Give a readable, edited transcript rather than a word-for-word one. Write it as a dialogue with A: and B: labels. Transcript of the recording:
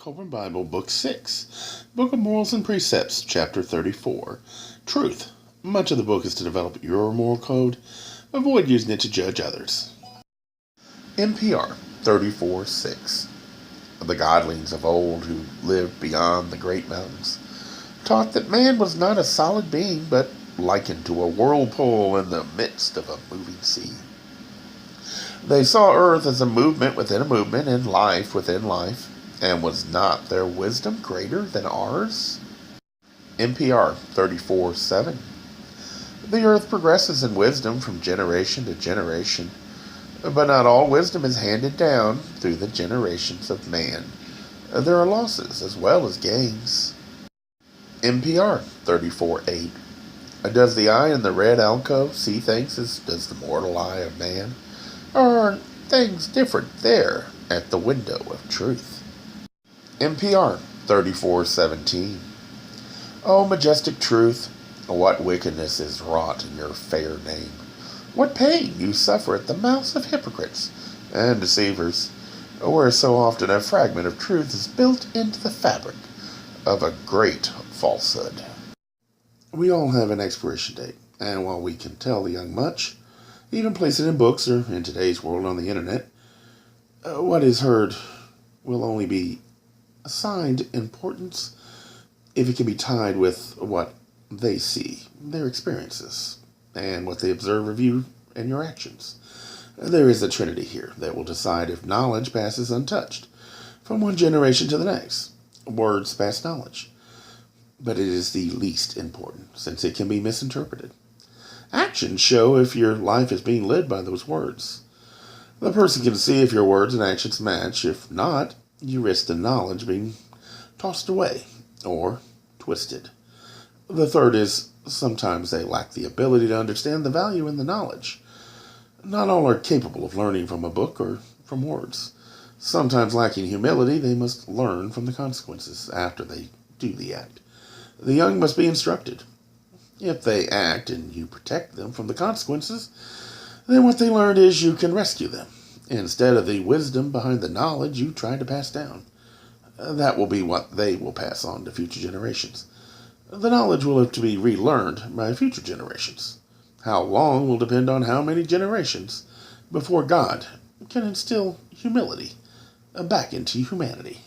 A: Kolbrin Bible, Book 6, Book of Morals and Precepts, Chapter 34, Truth. Much of the book is to develop your moral code. Avoid using it to judge others. NPR 34:6. The godlings of old who lived beyond the great mountains taught that man was not a solid being, but likened to a whirlpool in the midst of a moving sea. They saw earth as a movement within a movement and life within life. And was not their wisdom greater than ours? NPR 34:7. The earth progresses in wisdom from generation to generation, but not all wisdom is handed down through the generations of man. There are losses as well as gains. NPR 34:8. Does the eye in the red alcove see things as does the mortal eye of man? Or are things different there at the window of truth? NPR 34:17. O majestic truth, what wickedness is wrought in your fair name. What pain you suffer at the mouths of hypocrites and deceivers, where so often a fragment of truth is built into the fabric of a great falsehood. We all have an expiration date, and while we can tell the young much, even place it in books or in today's world on the internet, what is heard will only be assigned importance if it can be tied with what they see, their experiences, and what they observe of you and your actions. There is a trinity here that will decide if knowledge passes untouched from one generation to the next. Words pass knowledge, but it is the least important since it can be misinterpreted. Actions show if your life is being led by those words. The person can see if your words and actions match. If not, you risk the knowledge being tossed away or twisted. The third is sometimes they lack the ability to understand the value in the knowledge. Not all are capable of learning from a book or from words. Sometimes lacking humility, they must learn from the consequences after they do the act. The young must be instructed. If they act and you protect them from the consequences, then what they learned is you can rescue them, instead of the wisdom behind the knowledge you tried to pass down. That will be what they will pass on to future generations. The knowledge will have to be relearned by future generations. How long will depend on how many generations before God can instill humility back into humanity.